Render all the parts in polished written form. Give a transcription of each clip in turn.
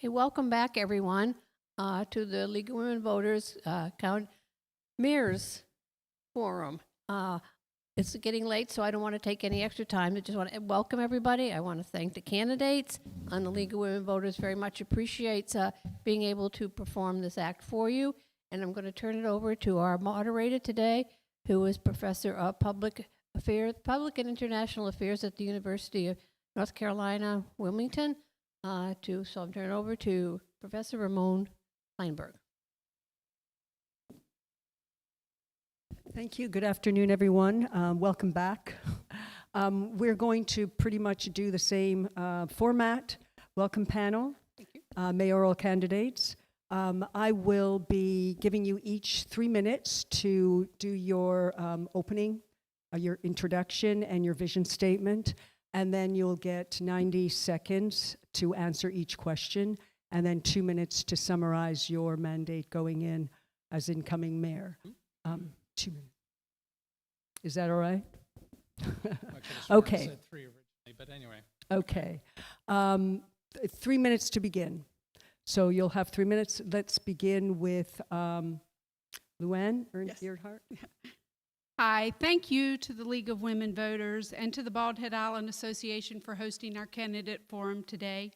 Okay, welcome back, everyone, to the League of Women Voters Mayor's Forum. It's getting late, so I don't want to take any extra time. I just want to welcome everybody. I want to thank the candidates on the League of Women Voters. Very much appreciates being able to perform this act for you. And I'm going to turn it over to our moderator today, who is Professor of Public and International Affairs at the University of North Carolina, Wilmington. So I'm turning it over to Professor Ramon Kleinberg. Thank you. Good afternoon, everyone. Welcome back. We're going to pretty much do the same format. Welcome panel, mayoral candidates. I will be giving you each 3 minutes to do your opening, your introduction, and your vision statement. And then you'll get 90 seconds to answer each question, and then 2 minutes to summarize your mandate going in as incoming mayor. 2 minutes. Is that all right? Okay. I said 3 originally, but anyway. Okay. 3 minutes to begin. So you'll have 3 minutes. Let's begin with Luann Earnhardt. Hi, thank you to the League of Women Voters and to the Bald Head Island Association for hosting our candidate forum today.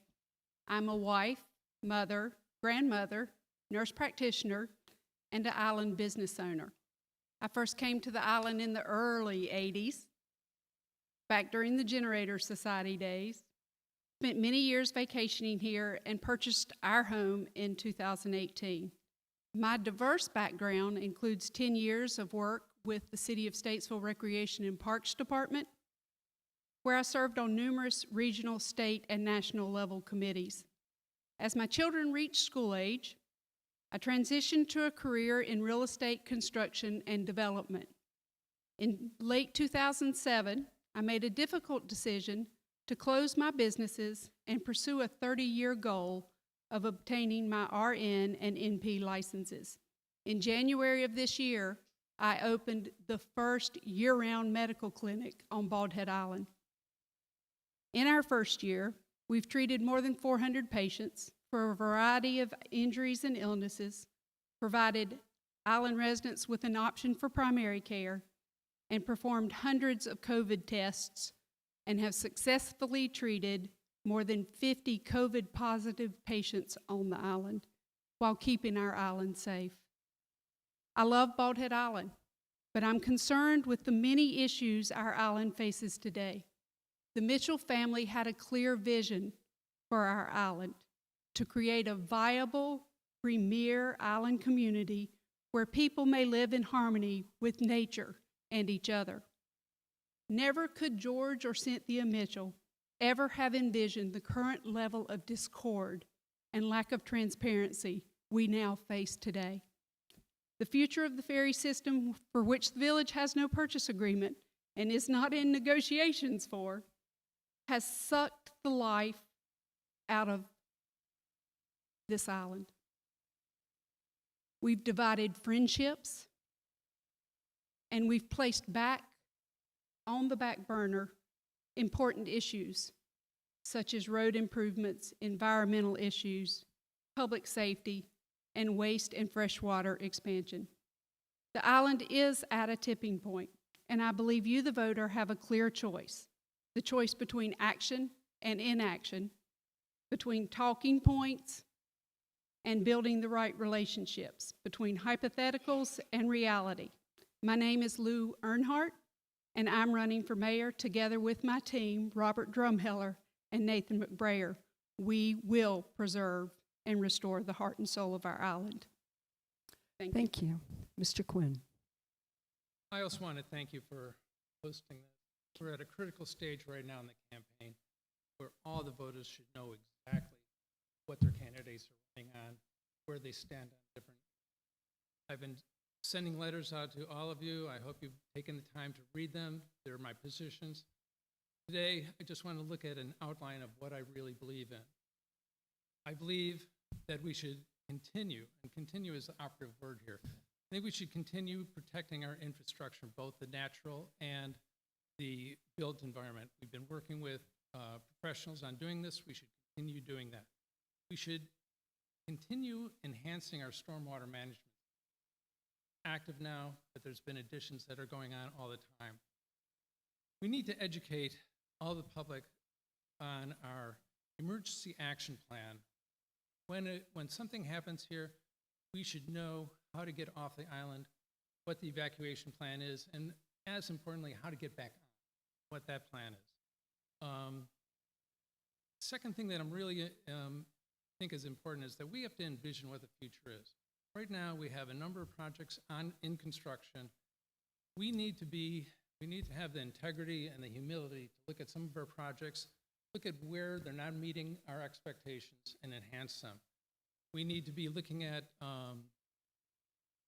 I'm a wife, mother, grandmother, nurse practitioner, and an island business owner. I first came to the island in the early 80s, back during the Generator Society days. Spent many years vacationing here and purchased our home in 2018. My diverse background includes 10 years of work with the City of Statesville Recreation and Parks Department, where I served on numerous regional, state, and national level committees. As my children reached school age, I transitioned to a career in real estate construction and development. In late 2007, I made a difficult decision to close my businesses and pursue a 30-year goal of obtaining my RN and NP licenses. In January of this year, I opened the first year-round medical clinic on Bald Head Island. In our first year, we've treated more than 400 patients for a variety of injuries and illnesses, provided island residents with an option for primary care, and performed hundreds of COVID tests, and have successfully treated more than 50 COVID-positive patients on the island while keeping our island safe. I love Bald Head Island, but I'm concerned with the many issues our island faces today. The Mitchell family had a clear vision for our island to create a viable, premier island community where people may live in harmony with nature and each other. Never could George or Cynthia Mitchell ever have envisioned the current level of discord and lack of transparency we now face today. The future of the ferry system, for which the village has no purchase agreement and is not in negotiations for, has sucked the life out of this island. We've divided friendships, and we've placed back on the back burner important issues such as road improvements, environmental issues, public safety, and waste and freshwater expansion. The island is at a tipping point, and I believe you, the voter, have a clear choice. The choice between action and inaction, between talking points and building the right relationships, between hypotheticals and reality. My name is Lou Earnhardt, and I'm running for mayor together with my team, Robert Drumheller and Nathan McBrayer. We will preserve and restore the heart and soul of our island. Thank you. Mr. Quinn. I also want to thank you for hosting this. We're at a critical stage right now in the campaign where all the voters should know exactly what their candidates are running on, where they stand on different. I've been sending letters out to all of you. I hope you've taken the time to read them. They're my positions. Today, I just want to look at an outline of what I really believe in. I believe that we should continue, and continue is the operative word here. I think we should continue protecting our infrastructure, both the natural and the built environment. We've been working with professionals on doing this. We should continue doing that. We should continue enhancing our stormwater management. Active now, but there's been additions that are going on all the time. We need to educate all the public on our emergency action plan. When something happens here, we should know how to get off the island, what the evacuation plan is, and as importantly, how to get back on, what that plan is. Second thing that I'm really think is important is that we have to envision what the future is. Right now, we have a number of projects in construction. We need to have the integrity and the humility to look at some of our projects, look at where they're not meeting our expectations, and enhance them. We need to be looking at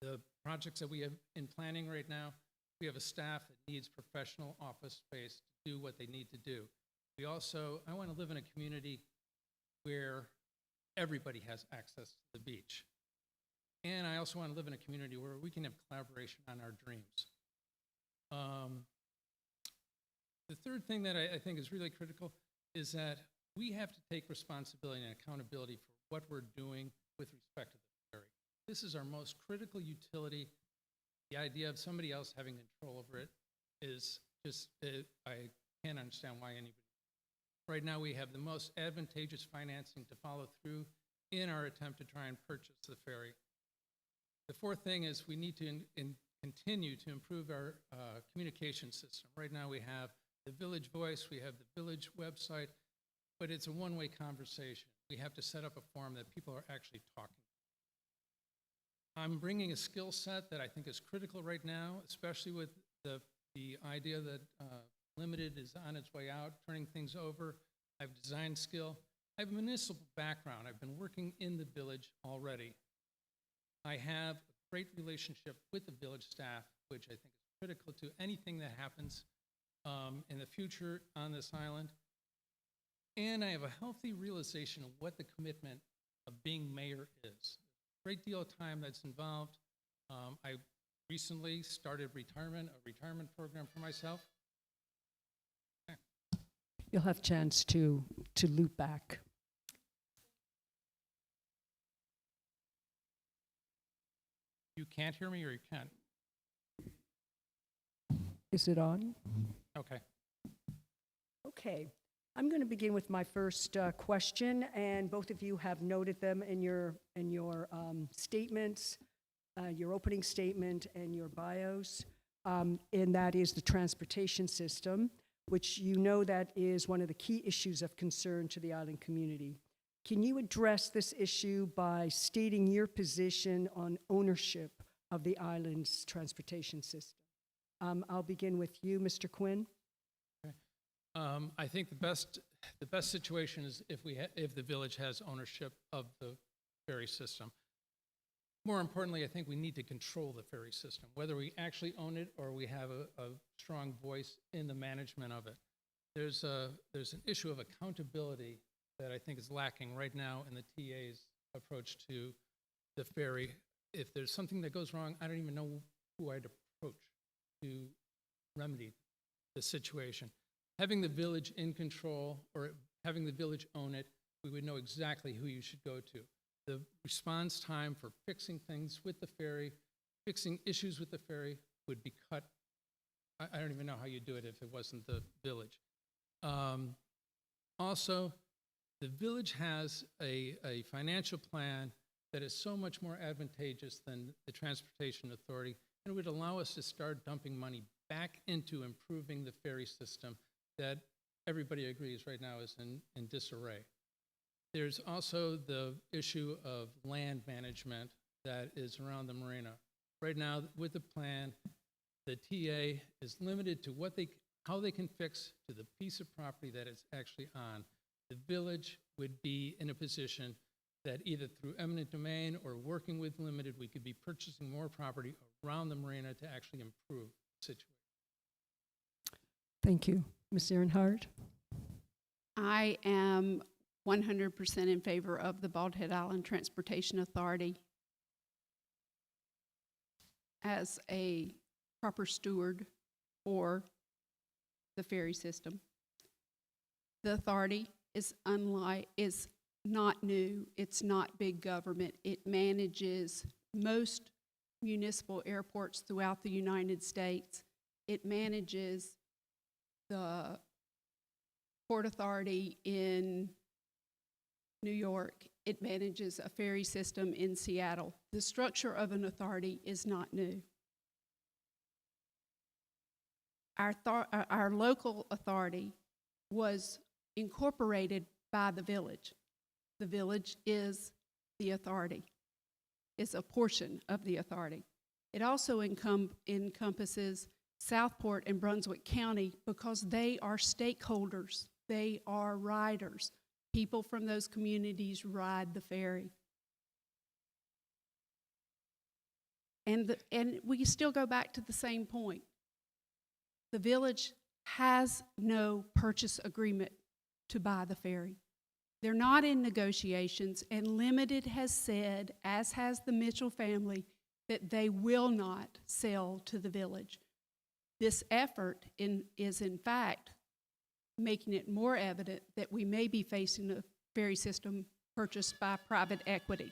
the projects that we have in planning right now. We have a staff that needs professional office space to do what they need to do. I want to live in a community where everybody has access to the beach. And I also want to live in a community where we can have collaboration on our dreams. The third thing that I think is really critical is that we have to take responsibility and accountability for what we're doing with respect to the ferry. This is our most critical utility. The idea of somebody else having control over it is just, I can't understand why anybody. Right now, we have the most advantageous financing to follow through in our attempt to try and purchase the ferry. The fourth thing is we need to continue to improve our communication system. Right now, we have the Village Voice, we have the Village website, but it's a one-way conversation. We have to set up a forum that people are actually talking. I'm bringing a skill set that I think is critical right now, especially with the idea that Limited is on its way out, turning things over. I have design skill. I have a municipal background. I've been working in the village already. I have a great relationship with the village staff, which I think is critical to anything that happens in the future on this island. And I have a healthy realization of what the commitment of being mayor is. A great deal of time that's involved. I recently started a retirement program for myself. You'll have a chance to loop back. You can't hear me or you can? Is it on? Okay. Okay. I'm going to begin with my first question, and both of you have noted them in your statements, your opening statement and your bios, and that is the transportation system, which you know that is one of the key issues of concern to the island community. Can you address this issue by stating your position on ownership of the island's transportation system? I'll begin with you, Mr. Quinn. Okay. I think the best situation is if the village has ownership of the ferry system. More importantly, I think we need to control the ferry system, whether we actually own it or we have a strong voice in the management of it. There's an issue of accountability that I think is lacking right now in the TA's approach to the ferry. If there's something that goes wrong, I don't even know who I'd approach to remedy the situation. Having the village in control or having the village own it, we would know exactly who you should go to. The response time for fixing things with the ferry, fixing issues with the ferry would be cut. I don't even know how you do it if it wasn't the village. Also, the village has a financial plan that is so much more advantageous than the Transportation Authority, and it would allow us to start dumping money back into improving the ferry system that everybody agrees right now is in disarray. There's also the issue of land management that is around the marina. Right now, with the plan, the TA is limited to how they can fix to the piece of property that it's actually on. The village would be in a position that either through eminent domain or working with Limited, we could be purchasing more property around the marina to actually improve the situation. Thank you. Ms. Ehrenhardt? I am 100% in favor of the Bald Head Island Transportation Authority as a proper steward for the ferry system. The authority is not new. It's not big government. It manages most municipal airports throughout the United States. It manages the Port Authority in New York. It manages a ferry system in Seattle. The structure of an authority is not new. Our local authority was incorporated by the village. The village is the authority. It's a portion of the authority. It also encompasses Southport and Brunswick County because they are stakeholders. They are riders. People from those communities ride the ferry. And we still go back to the same point. The village has no purchase agreement to buy the ferry. They're not in negotiations, and Limited has said, as has the Mitchell family, that they will not sell to the village. This effort is in fact making it more evident that we may be facing a ferry system purchased by private equity.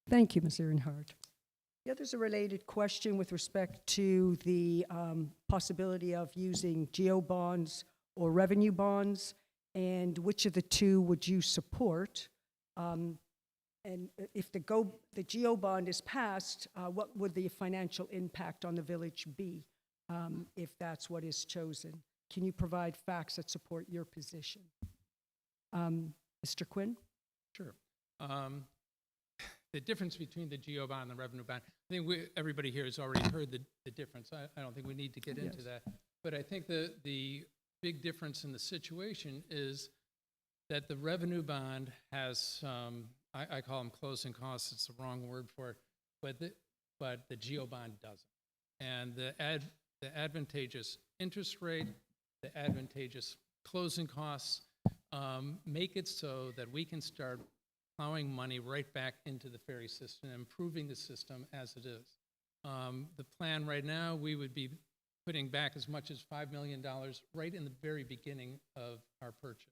Thank you, Ms. Ehrenhardt. Yeah, there's a related question with respect to the possibility of using geo bonds or revenue bonds, and which of the two would you support? And if the geo bond is passed, what would the financial impact on the village be if that's what is chosen? Can you provide facts that support your position? Mr. Quinn? Sure. The difference between the geo bond and the revenue bond, I think everybody here has already heard the difference. I don't think we need to get into Yes. that. But I think the big difference in the situation is that the revenue bond has some, I call them closing costs, it's the wrong word for it, but the geo bond doesn't. And the advantageous interest rate, the advantageous closing costs make it so that we can start plowing money right back into the ferry system and improving the system as it is. The plan right now, we would be putting back as much as $5 million right in the very beginning of our purchase.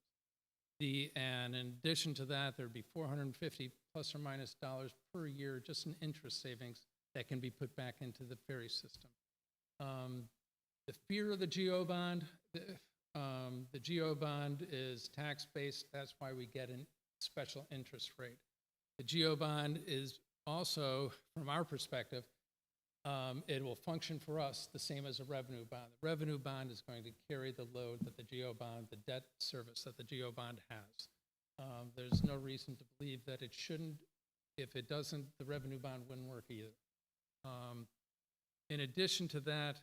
And in addition to that, there'd be $450 plus or minus dollars per year just in interest savings that can be put back into the ferry system. The fear of the geo bond, the geo bond is tax-based. That's why we get a special interest rate. The geo bond is also, from our perspective, it will function for us the same as a revenue bond. The revenue bond is going to carry the load that the geo bond, the debt service that the geo bond has. There's no reason to believe that it shouldn't. If it doesn't, the revenue bond wouldn't work either. In addition to that,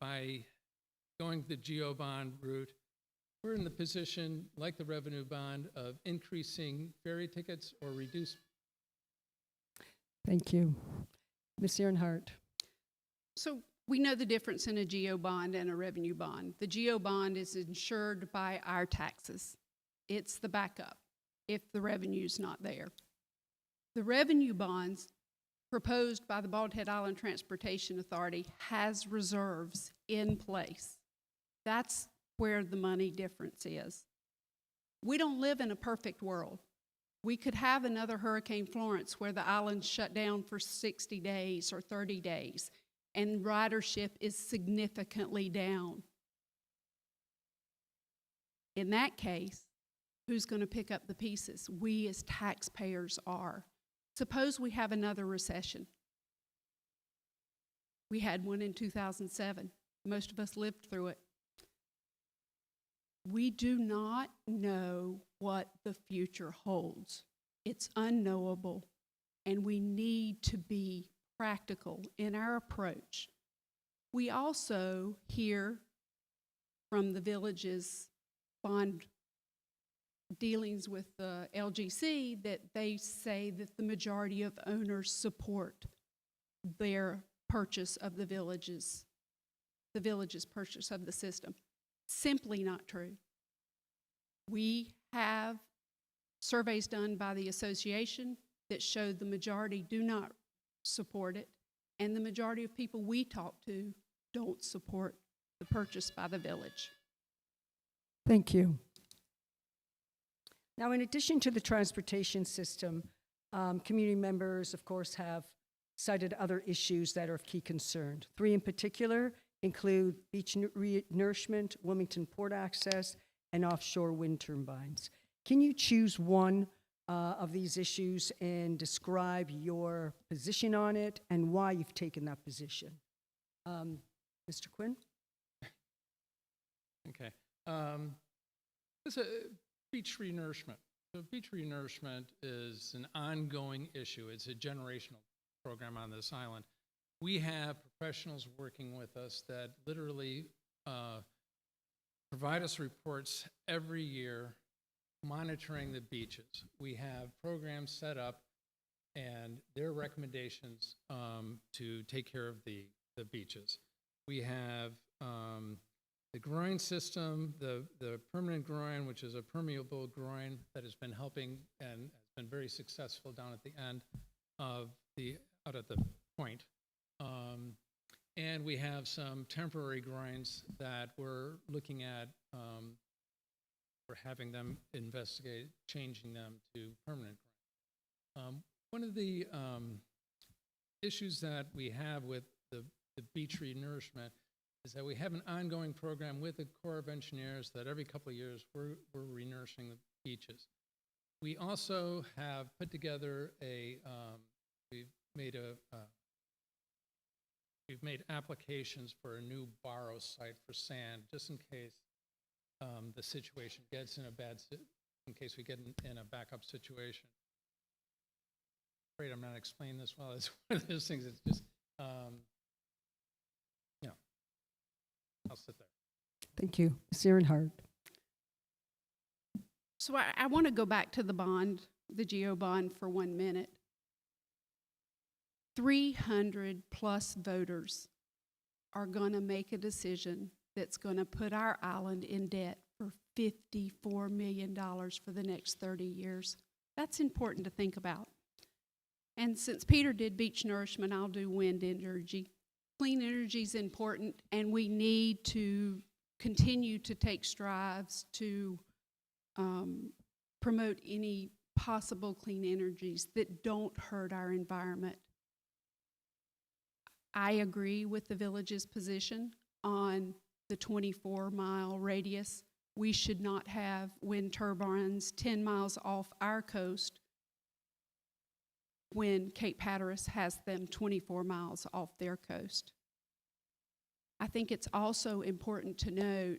by going the geo bond route, we're in the position, like the revenue bond, of increasing ferry tickets or reduce. Thank you. Ms. Ehrenhardt? So we know the difference in a geo bond and a revenue bond. The geo bond is insured by our taxes. It's the backup if the revenue's not there. The revenue bonds proposed by the Bald Head Island Transportation Authority has reserves in place. That's where the money difference is. We don't live in a perfect world. We could have another Hurricane Florence where the island's shut down for 60 days or 30 days and ridership is significantly down. In that case, who's going to pick up the pieces? We as taxpayers are. Suppose we have another recession. We had one in 2007. Most of us lived through it. We do not know what the future holds. It's unknowable, and we need to be practical in our approach. We also hear from the village's bond dealings with the LGC that they say that the majority of owners support their purchase of the village's purchase of the system. Simply not true. We have surveys done by the association that show the majority do not support it, and the majority of people we talk to don't support the purchase by the village. Thank you. Now, in addition to the transportation system, community members, of course, have cited other issues that are of key concern. 3 in particular include beach nourishment, Wilmington port access, and offshore wind turbines. Can you choose one of these issues and describe your position on it and why you've taken that position? Mr. Quinn? Okay. It's a beach renourishment. So beach renourishment is an ongoing issue. It's a generational program on this island. We have professionals working with us that literally provide us reports every year monitoring the beaches. We have programs set up and their recommendations to take care of the beaches. We have the groin system, the permanent groin, which is a permeable groin that has been helping and has been very successful down at the end of out at the point. And we have some temporary groins that we're looking at, we're having them investigate, changing them to permanent groin. One of the issues that we have with the beach renourishment is that we have an ongoing program with the Corps of Engineers that every couple of years we're renourishing the beaches. We also have put together we've made applications for a new borrow site for sand, just in case the situation gets in in case we get in a backup situation. I'm afraid I'm not explaining this well. It's one of those things that's just, I'll sit there. Thank you. Ms. Ehrenhardt. So I want to go back to the bond, the GEO bond, for 1 minute. 300 plus voters are going to make a decision that's going to put our island in debt for $54 million for the next 30 years. That's important to think about. And since Peter did beach nourishment, I'll do wind energy. Clean energy is important, and we need to continue to take strides to promote any possible clean energies that don't hurt our environment. I agree with the village's position on the 24-mile radius. We should not have wind turbines 10 miles off our coast when Cape Hatteras has them 24 miles off their coast. I think it's also important to note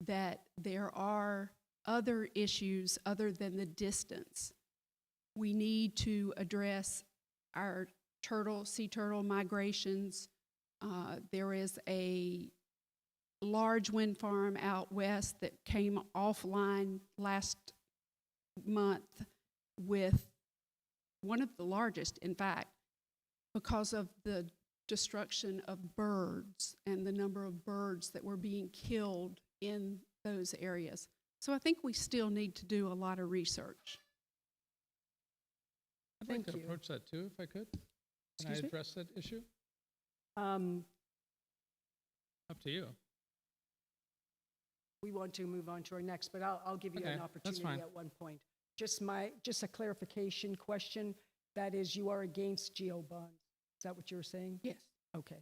that there are other issues other than the distance. We need to address our sea turtle migrations. There is a large wind farm out west that came offline last month with one of the largest, in fact, because of the destruction of birds and the number of birds that were being killed in those areas. So I think we still need to do a lot of research. I'd like to approach that too, if I could. Can I address that issue? Up to you. We want to move on to our next, but I'll give you an opportunity at one point. Just a clarification question. That is, you are against GEO bonds. Is that what you were saying? Yes. Okay.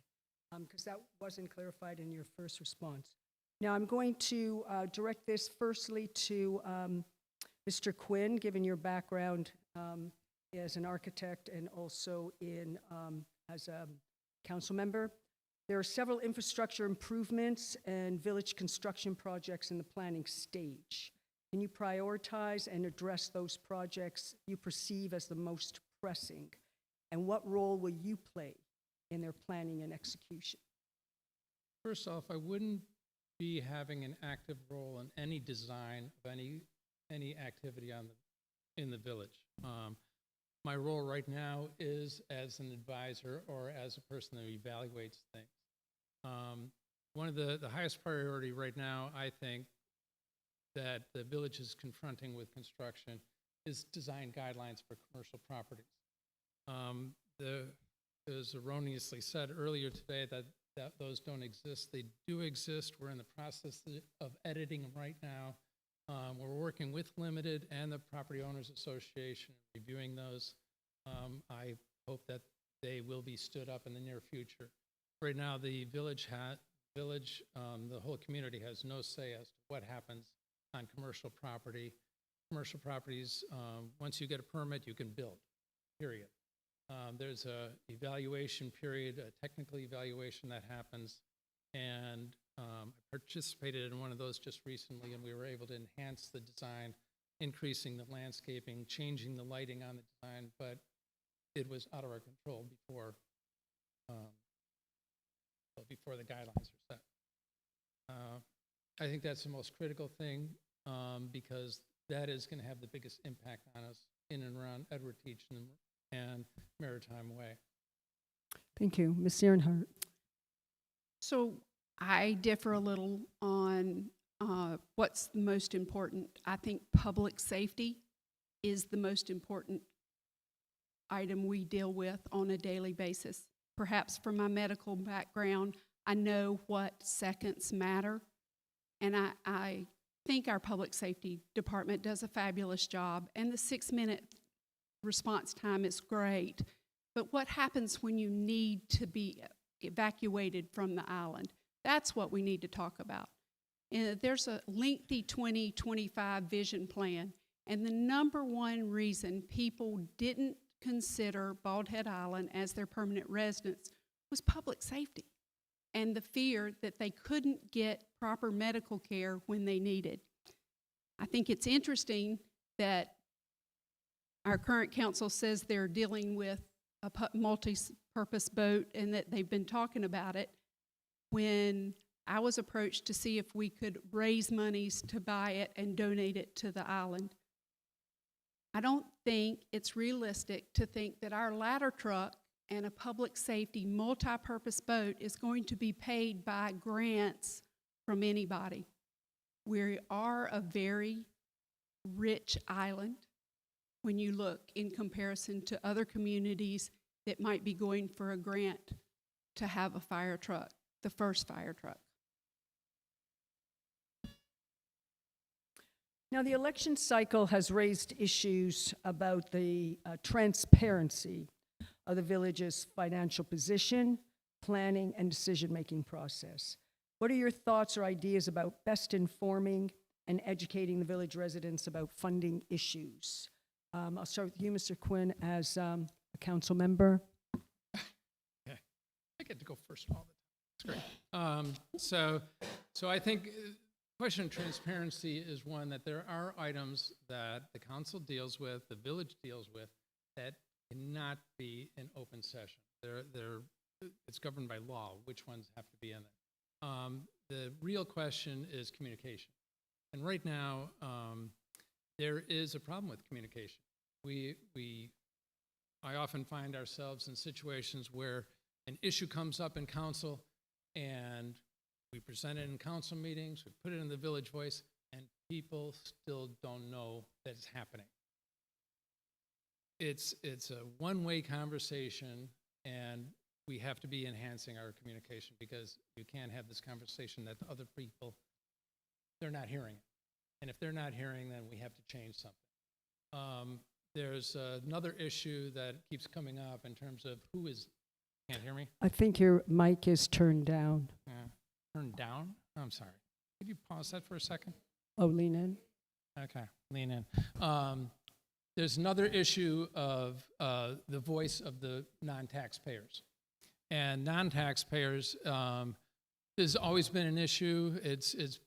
Because that wasn't clarified in your first response. Now I'm going to direct this firstly to Mr. Quinn, given your background as an architect and also as a council member. There are several infrastructure improvements and village construction projects in the planning stage. Can you prioritize and address those projects you perceive as the most pressing? And what role will you play in their planning and execution? First off, I wouldn't be having an active role in any design of any activity in the village. My role right now is as an advisor or as a person that evaluates things. One of the highest priority right now, I think, that the village is confronting with construction is design guidelines for commercial properties. It was erroneously said earlier today that those don't exist. They do exist. We're in the process of editing them right now. We're working with Limited and the Property Owners Association, reviewing those. I hope that they will be stood up in the near future. Right now, the the whole community has no say as to what happens on commercial property. Commercial properties, once you get a permit, you can build, period. There's a evaluation period, a technical evaluation that happens, and I participated in one of those just recently, and we were able to enhance the design, increasing the landscaping, changing the lighting on the design, but it was out of our control before the guidelines are set. I think that's the most critical thing, because that is going to have the biggest impact on us in and around Edward Teach and Maritime Way. Thank you. Ms. Ehrenhart. So I differ a little on what's the most important. I think public safety is the most important item we deal with on a daily basis. Perhaps from my medical background, I know what seconds matter, and I think our public safety department does a fabulous job, and the 6-minute response time is great. But what happens when you need to be evacuated from the island? That's what we need to talk about. And there's a lengthy 2025 vision plan, and the number one reason people didn't consider Bald Head Island as their permanent residence was public safety and the fear that they couldn't get proper medical care when they needed. I think it's interesting that our current council says they're dealing with a multi-purpose boat and that they've been talking about it. When I was approached to see if we could raise monies to buy it and donate it to the island, I don't think it's realistic to think that our ladder truck and a public safety multi-purpose boat is going to be paid by grants from anybody. We are a very rich island when you look in comparison to other communities that might be going for a grant to have a fire truck, the first fire truck. Now, the election cycle has raised issues about the transparency of the village's financial position, planning, and decision-making process. What are your thoughts or ideas about best informing and educating the village residents about funding issues? I'll start with you, Mr. Quinn, as a council member. Okay. I get to go first all the time. That's great. So I think question of transparency is one that there are items that the council deals with, the village deals with, that cannot be in open session. It's governed by law, which ones have to be in there. The real question is communication. And right now, there is a problem with communication. I often find ourselves in situations where an issue comes up in council and we present it in council meetings, we put it in the Village Voice, and people still don't know that it's happening. It's a one-way conversation, and we have to be enhancing our communication, because you can't have this conversation that the other people, they're not hearing it. And if they're not hearing, then we have to change something. There's another issue that keeps coming up in terms of who is, can't hear me? I think your mic is turned down. Turned down? I'm sorry. Could you pause that for a second? Oh, lean in. Okay, lean in. There's another issue of the voice of the non-taxpayers. And non-taxpayers, there's always been an issue.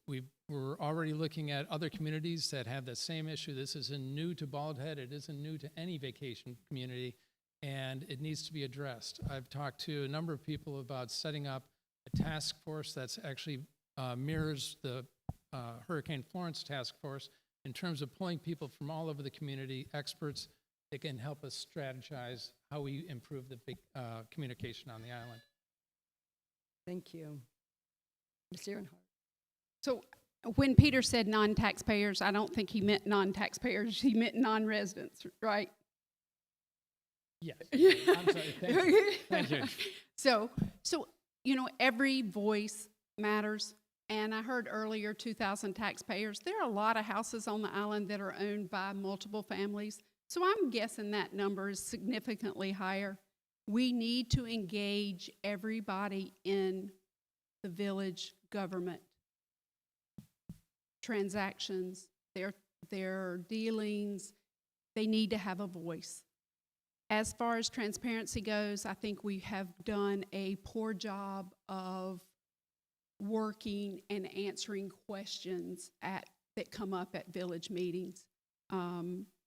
We're already looking at other communities that have the same issue. This isn't new to Bald Head. It isn't new to any vacation community, and it needs to be addressed. I've talked to a number of people about setting up a task force that's actually mirrors the Hurricane Florence task force in terms of pulling people from all over the community, experts that can help us strategize how we improve the communication on the island. Thank you. Ms. Ehrenhart. So when Peter said non-taxpayers, I don't think he meant non-taxpayers. He meant non-residents, right? Yes. I'm sorry. Thank you. Thank you. So every voice matters. And I heard earlier 2,000 taxpayers. There are a lot of houses on the island that are owned by multiple families. So I'm guessing that number is significantly higher. We need to engage everybody in the village government transactions, their dealings. They need to have a voice. As far as transparency goes, I think we have done a poor job of working and answering questions that come up at village meetings.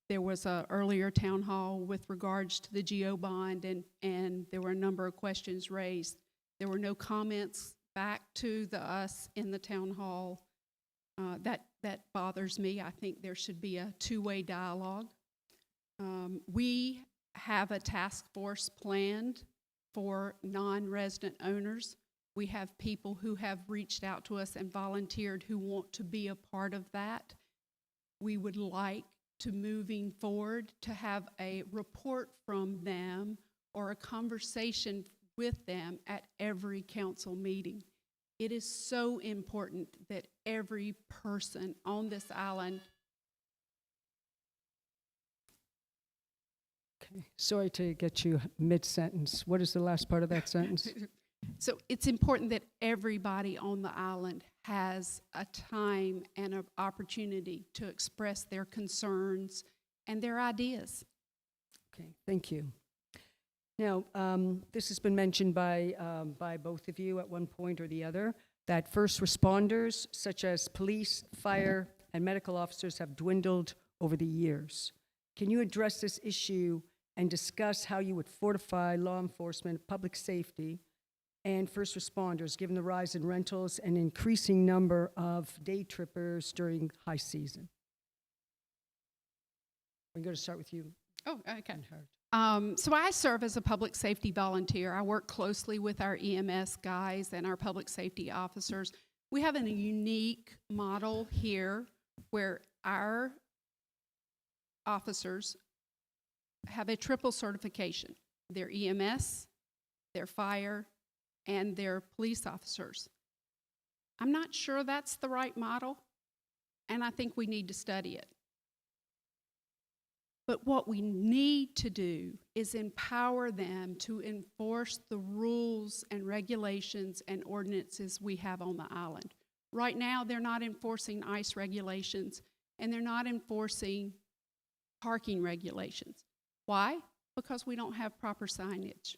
There was a earlier town hall with regards to the GO bond, and there were a number of questions raised. There were no comments back to us in the town hall. That bothers me. I think there should be a two-way dialogue. We have a task force planned for non-resident owners. We have people who have reached out to us and volunteered who want to be a part of that. We would like to, moving forward, to have a report from them or a conversation with them at every council meeting. It is so important that every person on this island. Okay. Sorry to get you mid-sentence. What is the last part of that sentence? So it's important that everybody on the island has a time and an opportunity to express their concerns and their ideas. Okay, thank you. Now, this has been mentioned by both of you at one point or the other, that first responders, such as police, fire, and medical officers, have dwindled over the years. Can you address this issue and discuss how you would fortify law enforcement, public safety, and first responders, given the rise in rentals and increasing number of day trippers during high season? I'm going to start with you. Oh, okay. Hart. So I serve as a public safety volunteer. I work closely with our EMS guys and our public safety officers. We have a unique model here where our officers have a triple certification. They're EMS, they're fire, and they're police officers. I'm not sure that's the right model, and I think we need to study it. But what we need to do is empower them to enforce the rules and regulations and ordinances we have on the island. Right now, they're not enforcing ICE regulations, and they're not enforcing parking regulations. Why? Because we don't have proper signage.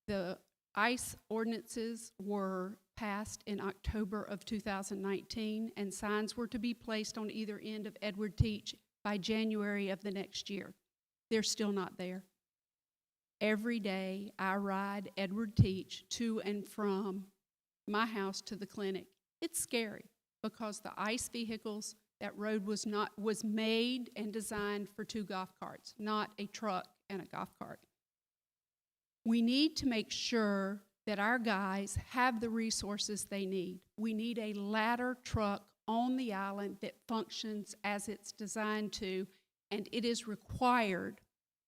The ICE ordinances were passed in October of 2019, and signs were to be placed on either end of Edward Teach by January of the next year. They're still not there. Every day I ride Edward Teach to and from my house to the clinic. It's scary because the ICE vehicles, that road was made and designed for 2 golf carts, not a truck and a golf cart. We need to make sure that our guys have the resources they need. We need a ladder truck on the island that functions as it's designed to, and it is required,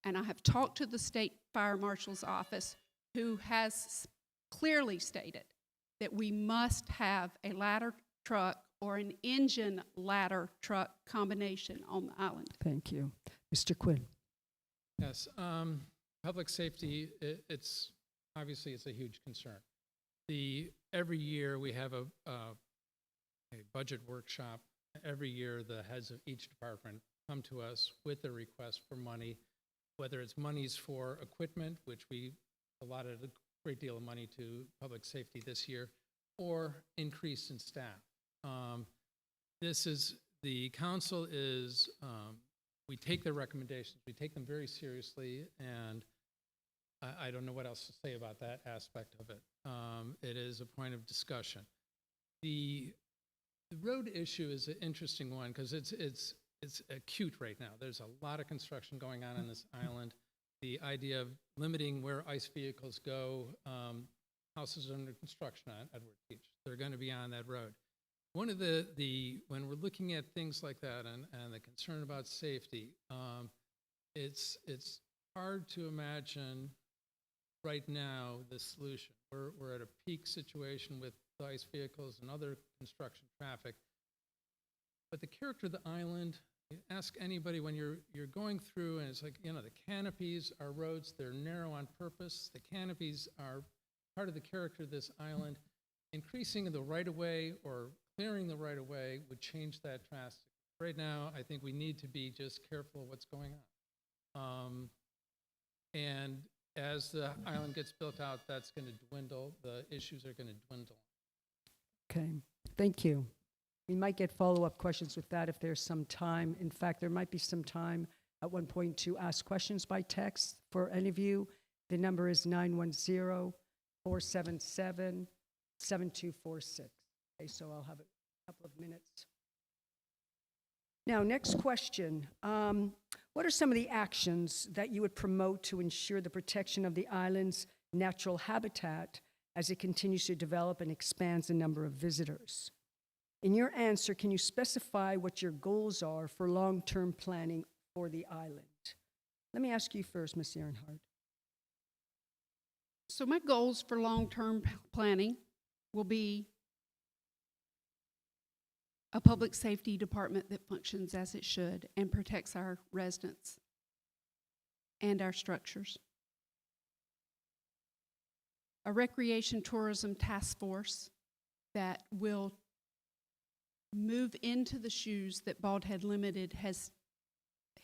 and I have talked to the state fire marshal's office, who has clearly stated that we must have a ladder truck or an engine ladder truck combination on the island. Thank you. Mr. Quinn. Yes, public safety, it's obviously it's a huge concern. Every year we have a budget workshop. Every year the heads of each department come to us with a request for money, whether it's monies for equipment, which we allotted a great deal of money to public safety this year, or increase in staff. The council is, we take their recommendations, we take them very seriously, and I don't know what else to say about that aspect of it. It is a point of discussion. The road issue is an interesting one because it's acute right now. There's a lot of construction going on this island. The idea of limiting where ICE vehicles go, houses under construction on Edward Beach, they're going to be on that road. One of when we're looking at things like that and the concern about safety, it's hard to imagine right now the solution. We're at a peak situation with ice vehicles and other construction traffic. But the character of the island, you ask anybody when you're going through, and it's like, the canopies are roads, they're narrow on purpose. The canopies are part of the character of this island. Increasing the right-of-way or clearing the right-of-way would change that drastically. Right now, I think we need to be just careful of what's going on. And as the island gets built out, that's going to dwindle. The issues are going to dwindle. Okay, thank you. We might get follow-up questions with that if there's some time. In fact, there might be some time at one point to ask questions by text for any of you. The number is 910-477-7246. Okay, so I'll have a couple of minutes. Now, next question. What are some of the actions that you would promote to ensure the protection of the island's natural habitat as it continues to develop and expands the number of visitors? In your answer, can you specify what your goals are for long-term planning for the island? Let me ask you first, Ms. Ehrenhardt. So my goals for long-term planning will be a public safety department that functions as it should and protects our residents and our structures. A recreation tourism task force that will move into the shoes that Bald Head Limited has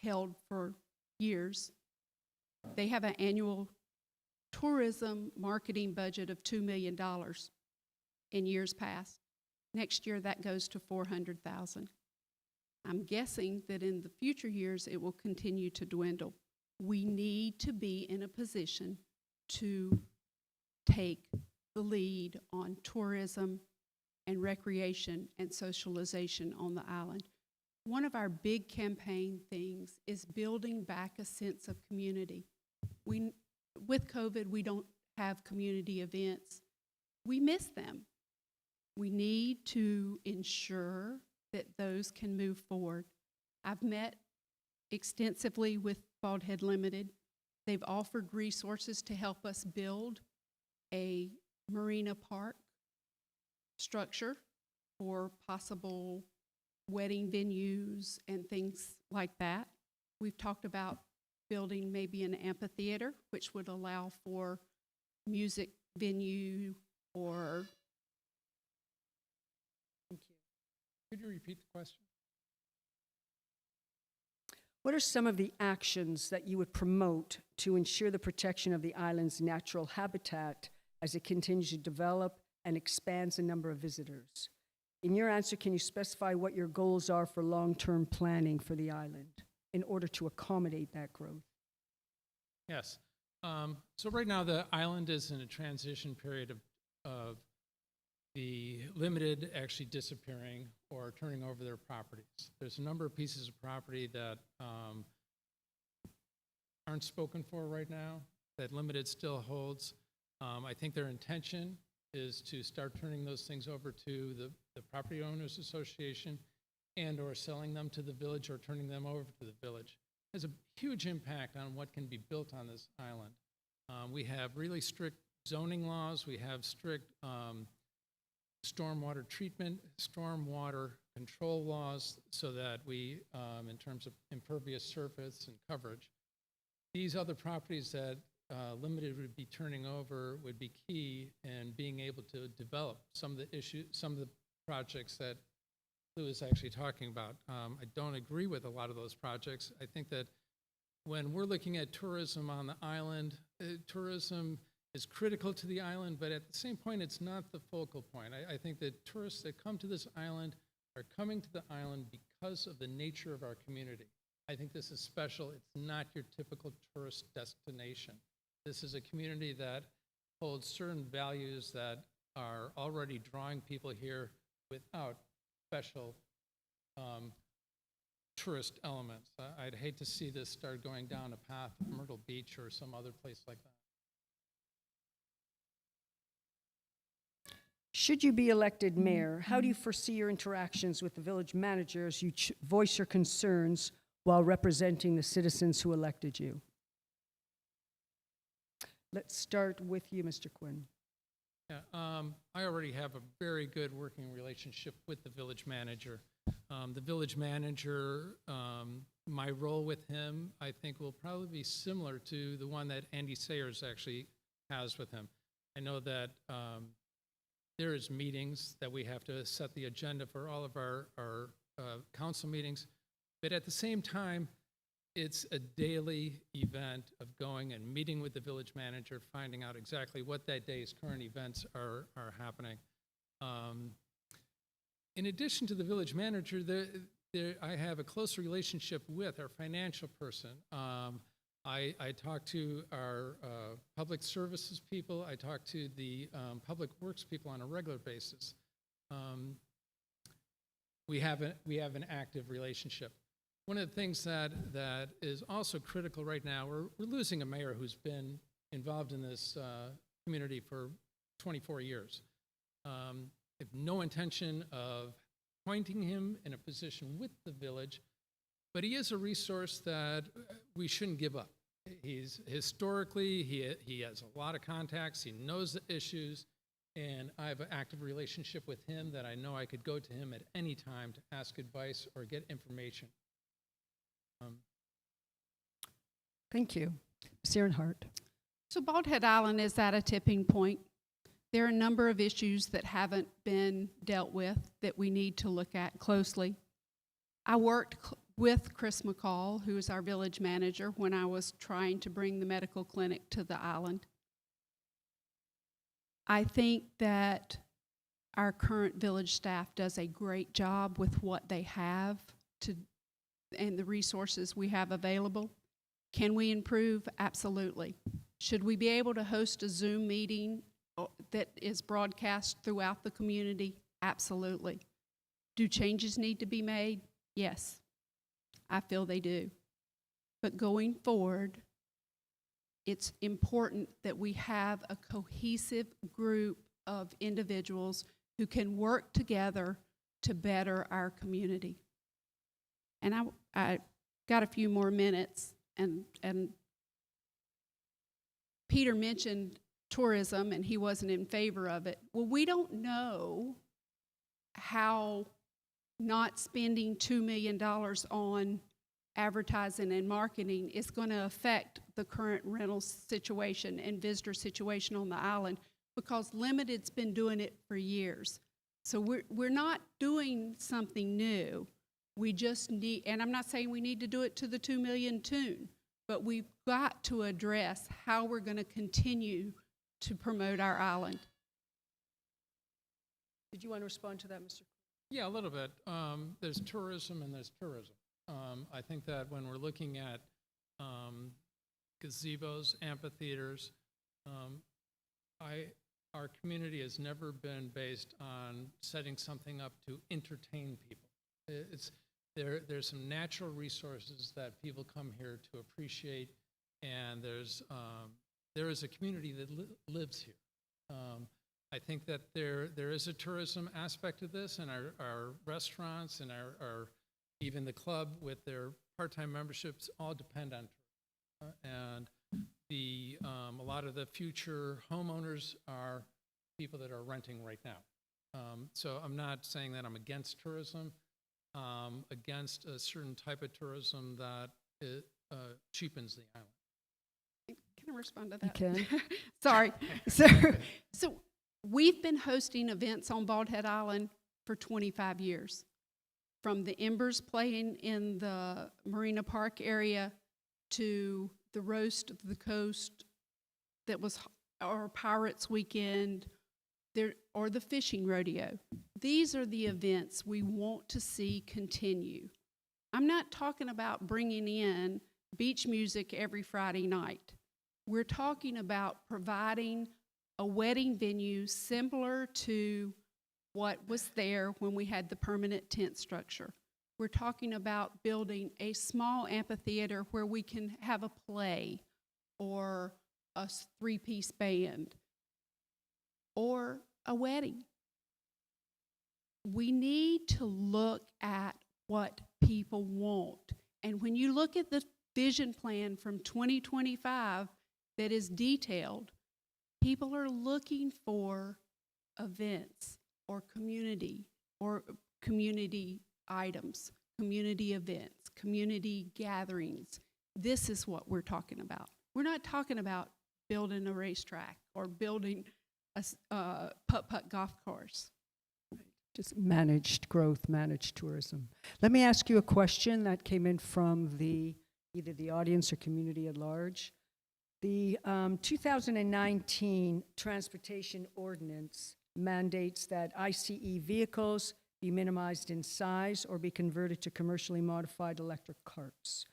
held for years. They have an annual tourism marketing budget of $2 million in years past. Next year, that goes to $400,000. I'm guessing that in the future years, it will continue to dwindle. We need to be in a position to take the lead on tourism and recreation and socialization on the island. One of our big campaign things is building back a sense of community. With COVID, we don't have community events. We miss them. We need to ensure that those can move forward. I've met extensively with Bald Head Limited. They've offered resources to help us build a marina park structure for possible wedding venues and things like that. We've talked about building maybe an amphitheater, which would allow for music venue or... Thank you. Could you repeat the question? What are some of the actions that you would promote to ensure the protection of the island's natural habitat as it continues to develop and expands the number of visitors? In your answer, can you specify what your goals are for long-term planning for the island in order to accommodate that growth? Yes. So right now, the island is in a transition period of the limited actually disappearing or turning over their properties. There's a number of pieces of property that aren't spoken for right now, that limited still holds. I think their intention is to start turning those things over to the Property Owners Association and or selling them to the village or turning them over to the village. It has a huge impact on what can be built on this island. We have really strict zoning laws. We have strict stormwater treatment, stormwater control laws so that we, in terms of impervious surface and coverage, these other properties that Limited would be turning over would be key in being able to develop some of the projects that Lou is actually talking about. I don't agree with a lot of those projects. I think that when we're looking at tourism on the island, tourism is critical to the island, but at the same point, it's not the focal point. I think that tourists that come to this island are coming to the island because of the nature of our community. I think this is special. It's not your typical tourist destination. This is a community that holds certain values that are already drawing people here without special tourist elements. I'd hate to see this start going down a path of Myrtle Beach or some other place like that. Should you be elected mayor, how do you foresee your interactions with the village manager as you voice your concerns while representing the citizens who elected you? Let's start with you, Mr. Quinn. Yeah, I already have a very good working relationship with the village manager. The village manager, my role with him, I think will probably be similar to the one that Andy Sayers actually has with him. I know that there is meetings that we have to set the agenda for all of our council meetings, but at the same time, it's a daily event of going and meeting with the village manager, finding out exactly what that day's current events are happening. In addition to the village manager, I have a close relationship with our financial person. I talk to our public services people. I talk to the public works people on a regular basis. We have an active relationship. One of the things that is also critical right now, we're losing a mayor who's been involved in this community for 24 years. I have no intention of appointing him in a position with the village, but he is a resource that we shouldn't give up. He's historically, he has a lot of contacts, he knows the issues, and I have an active relationship with him that I know I could go to him at any time to ask advice or get information. Thank you. Ms. Ehrenhart. So Bald Head Island is at a tipping point. There are a number of issues that haven't been dealt with that we need to look at closely. I worked with Chris McCall, who is our village manager, when I was trying to bring the medical clinic to the island. I think that our current village staff does a great job with what they have and the resources we have available. Can we improve? Absolutely. Should we be able to host a Zoom meeting that is broadcast throughout the community? Absolutely. Do changes need to be made? Yes, I feel they do. But going forward, it's important that we have a cohesive group of individuals who can work together to better our community. And I got a few more minutes, and Peter mentioned tourism, and he wasn't in favor of it. Well, we don't know how not spending $2 million on advertising and marketing is going to affect the current rental situation and visitor situation on the island, because Limited's been doing it for years. So we're not doing something new. We just need, and I'm not saying we need to do it to the 2 million tune, but we've got to address how we're going to continue to promote our island. Did you want to respond to that, Mr. Yeah, a little bit. There's tourism and there's tourism. I think that when we're looking at gazebos, amphitheaters, our community has never been based on setting something up to entertain people. There's some natural resources that people come here to appreciate, and there is a community that lives here. I think that there is a tourism aspect to this, and our restaurants and our even the club with their part-time memberships all depend on tourism. And a lot of the future homeowners are people that are renting right now. So I'm not saying that I'm against tourism, against a certain type of tourism that it cheapens the island. Can I respond to that? You can. Sorry. So we've been hosting events on Bald Head Island for 25 years. From the Embers playing in the Marina Park area to the Roast of the Coast that was our Pirates Weekend, or the fishing rodeo. These are the events we want to see continue. I'm not talking about bringing in beach music every Friday night. We're talking about providing a wedding venue similar to what was there when we had the permanent tent structure. We're talking about building a small amphitheater where we can have a play or a three-piece band or a wedding. We need to look at what people want. And when you look at the vision plan from 2025, that is detailed. People are looking for events or community items, community events, community gatherings. This is what we're talking about. We're not talking about building a racetrack or building a putt-putt golf course. Just managed growth, managed tourism. Let me ask you a question that came in from either the audience or community at large. The 2019 Transportation Ordinance mandates that ICE vehicles be minimized in size or be converted to commercially modified electric carts.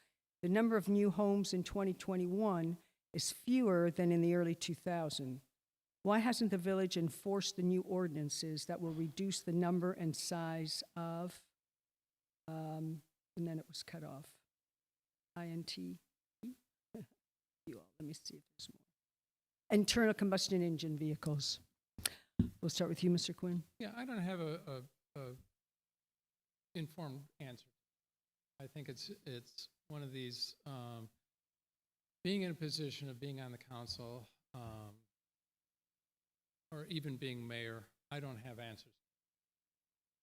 The number of new homes in 2021 is fewer than in the early 2000s. Why hasn't the village enforced the new ordinances that will reduce the number and size of, and then it was cut off, INT? Let me see if there's more. Internal combustion engine vehicles. We'll start with you, Mr. Quinn. Yeah, I don't have a informed answer. I think it's one of these, being in a position of being on the council, or even being mayor, I don't have answers.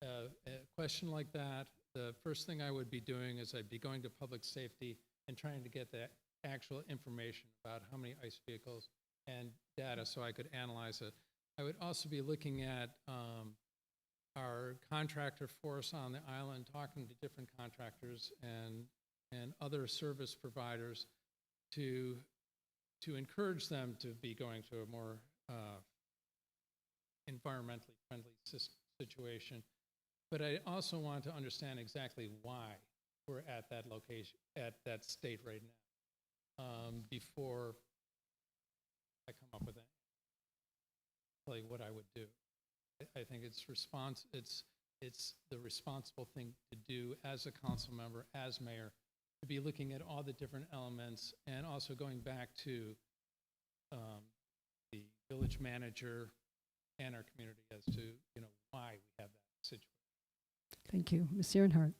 A question like that, the first thing I would be doing is I'd be going to public safety and trying to get the actual information about how many ICE vehicles and data so I could analyze it. I would also be looking at our contractor force on the island, talking to different contractors and other service providers to encourage them to be going to a more environmentally friendly situation. But I also want to understand exactly why we're at that location, at that state right now, before I come up with that, like what I would do. I think it's the responsible thing to do as a council member, as mayor, to be looking at all the different elements and also going back to the village manager and our community as to why we have that situation. Thank you. Ms. Ehrenhardt.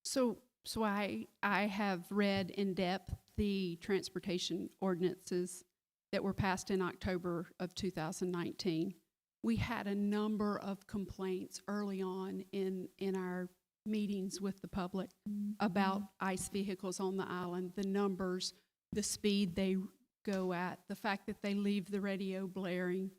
So I have read in depth the transportation ordinances that were passed in October of 2019. We had a number of complaints early on in our meetings with the public about ICE vehicles on the island, the numbers, the speed they go at, the fact that they leave the radio blaring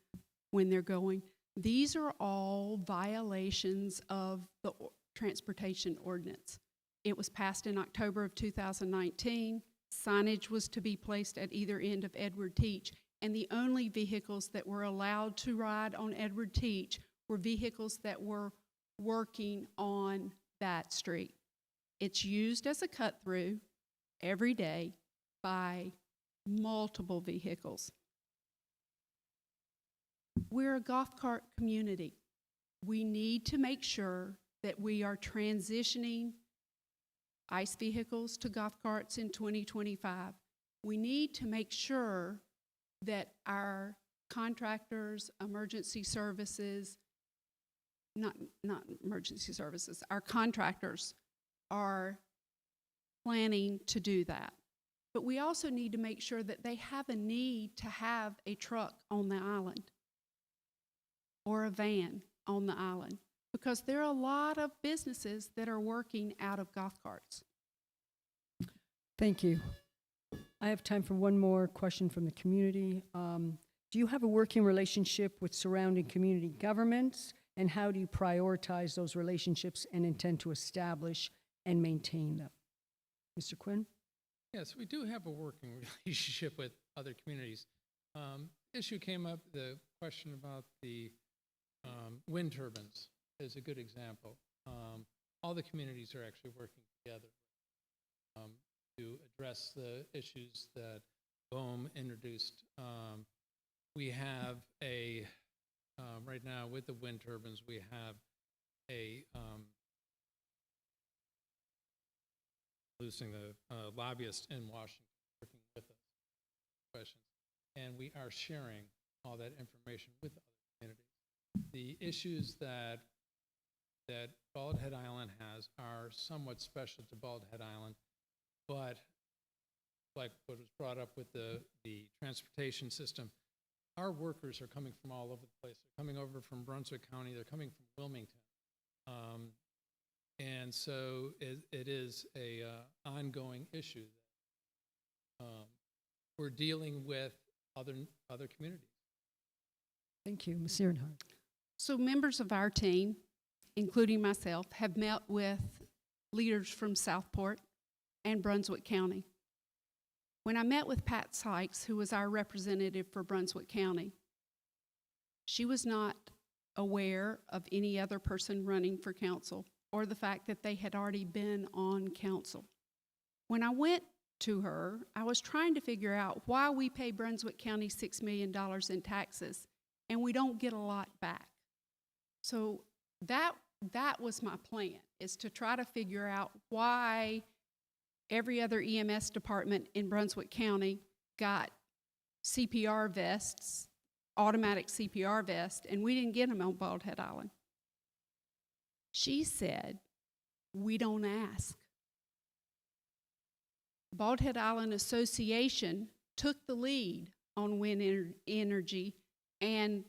when they're going. These are all violations of the transportation ordinance. It was passed in October of 2019. Signage was to be placed at either end of Edward Teach, and the only vehicles that were allowed to ride on Edward Teach were vehicles that were working on that street. It's used as a cut-through every day by multiple vehicles. We're a golf cart community. We need to make sure that we are transitioning ICE vehicles to golf carts in 2025. We need to make sure that our contractors, emergency services, not emergency services, our contractors are planning to do that. But we also need to make sure that they have a need to have a truck on the island or a van on the island, because there are a lot of businesses that are working out of golf carts. Thank you. I have time for one more question from the community. Do you have a working relationship with surrounding community governments, and how do you prioritize those relationships and intend to establish and maintain them? Mr. Quinn? Yes, we do have a working relationship with other communities. Issue came up, the question about the wind turbines is a good example. All the communities are actually working together to address the issues that BOEM introduced. We have right now with the wind turbines, we have a losing the lobbyist in Washington working with us questions, and we are sharing all that information with other communities. The issues that Bald Head Island has are somewhat special to Bald Head Island, but like what was brought up with the transportation system, our workers are coming from all over the place. They're coming over from Brunswick County. They're coming from Wilmington. And so it is a ongoing issue that we're dealing with other communities. Thank you, Ms. Ehrenhardt. So members of our team, including myself, have met with leaders from Southport and Brunswick County. When I met with Pat Sykes, who was our representative for Brunswick County, she was not aware of any other person running for council or the fact that they had already been on council. When I went to her, I was trying to figure out why we pay Brunswick County $6 million in taxes and we don't get a lot back. So that was my plan, is to try to figure out why every other EMS department in Brunswick County got CPR vests, automatic CPR vests, and we didn't get them on Bald Head Island. She said, we don't ask. Bald Head Island Association took the lead on wind energy and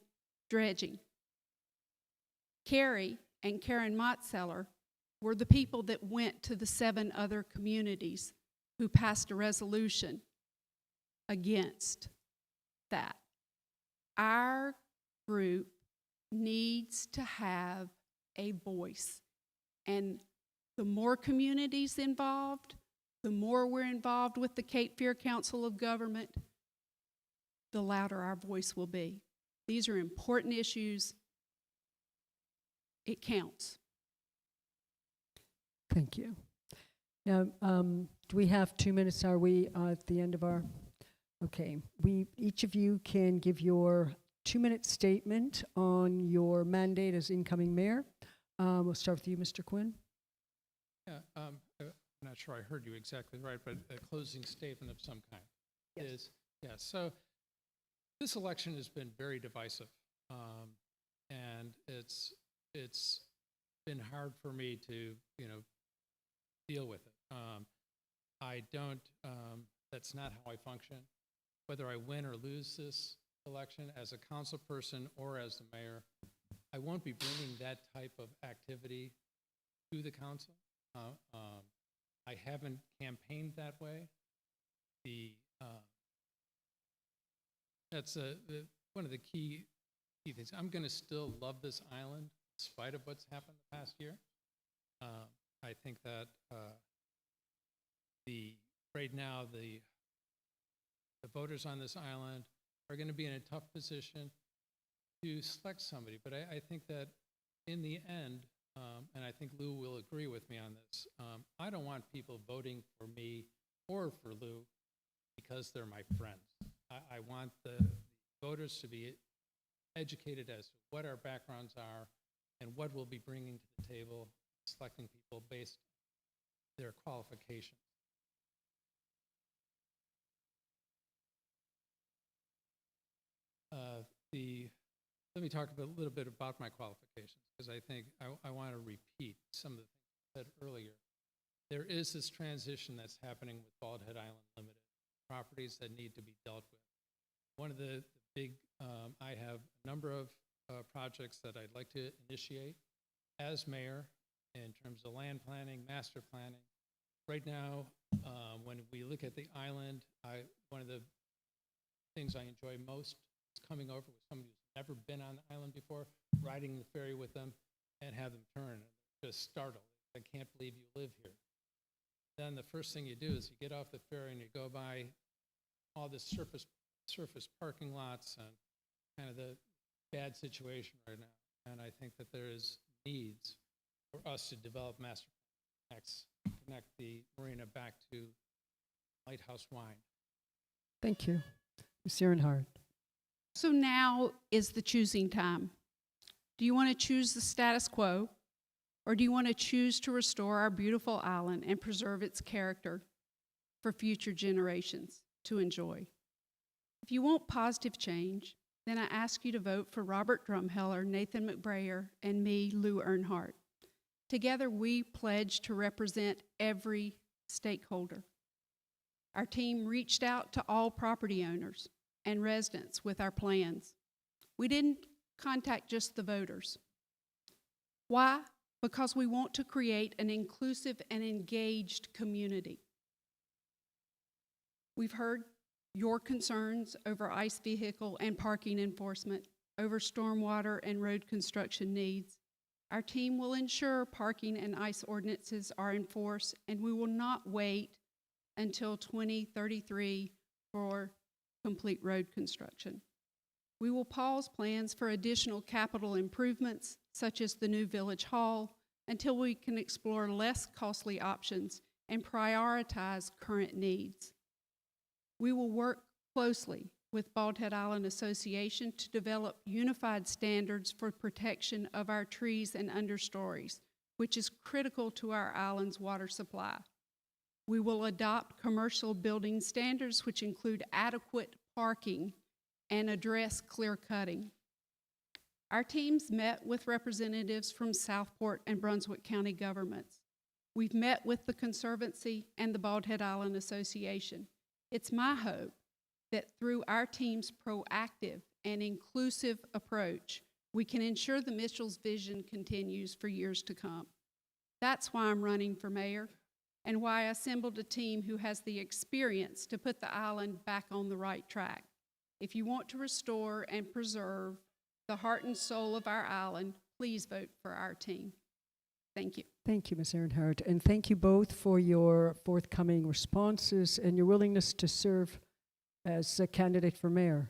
dredging. Carrie and Karen Mottseller were the people that went to the 7 other communities who passed a resolution against that. Our group needs to have a voice, and the more communities involved, the more we're involved with the Cape Fear Council of Government, the louder our voice will be. These are important issues. It counts. Thank you. Now, do we have 2 minutes? Are we at the end of our? Okay. Each of you can give your 2-minute statement on your mandate as incoming mayor. We'll start with you, Mr. Quinn. Yeah, I'm not sure I heard you exactly right, but a closing statement of some kind is, yeah, so this election has been very divisive, and it's been hard for me to, deal with it. I don't, that's not how I function. Whether I win or lose this election as a council person or as the mayor, I won't be bringing that type of activity to the council. I haven't campaigned that way. That's one of the key things. I'm going to still love this island in spite of what's happened the past year. I think that right now the voters on this island are going to be in a tough position to select somebody. But I think that in the end, and I think Lou will agree with me on this, I don't want people voting for me or for Lou because they're my friends. I want the voters to be educated as to what our backgrounds are and what we'll be bringing to the table, selecting people based on their qualifications. Let me talk a little bit about my qualifications, because I think I want to repeat some of the things I said earlier. There is this transition that's happening with Bald Head Island Limited, properties that need to be dealt with. One of the big, I have a number of projects that I'd like to initiate as mayor in terms of land planning, master planning. Right now, when we look at the island, one of the things I enjoy most is coming over with somebody who's never been on the island before, riding the ferry with them, and have them turn and just startled. I can't believe you live here. Then the first thing you do is you get off the ferry and you go by all the surface parking lots and kind of the bad situation right now. And I think that there is needs for us to develop master plans, connect the marina back to Lighthouse Wine. Thank you. Ms. Ehrenhardt. So now is the choosing time. Do you want to choose the status quo, or do you want to choose to restore our beautiful island and preserve its character for future generations to enjoy? If you want positive change, then I ask you to vote for Robert Drumheller, Nathan McBrayer, and me, Lou Earnhardt. Together, we pledge to represent every stakeholder. Our team reached out to all property owners and residents with our plans. We didn't contact just the voters. Why? Because we want to create an inclusive and engaged community. We've heard your concerns over ICE vehicle and parking enforcement, over stormwater and road construction needs. Our team will ensure parking and ICE ordinances are enforced, and we will not wait until 2033 for complete road construction. We will pause plans for additional capital improvements, such as the new Village Hall, until we can explore less costly options and prioritize current needs. We will work closely with Bald Head Island Association to develop unified standards for protection of our trees and understories, which is critical to our island's water supply. We will adopt commercial building standards, which include adequate parking and address clear cutting. Our teams met with representatives from Southport and Brunswick County governments. We've met with the Conservancy and the Bald Head Island Association. It's my hope that through our team's proactive and inclusive approach, we can ensure the Mitchell's vision continues for years to come. That's why I'm running for mayor and why I assembled a team who has the experience to put the island back on the right track. If you want to restore and preserve the heart and soul of our island, please vote for our team. Thank you. Thank you, Ms. Earnhardt, and thank you both for your forthcoming responses and your willingness to serve as a candidate for mayor.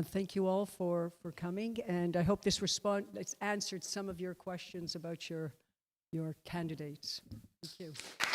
Thank you all for coming, and I hope this response answered some of your questions about your candidates. Thank you.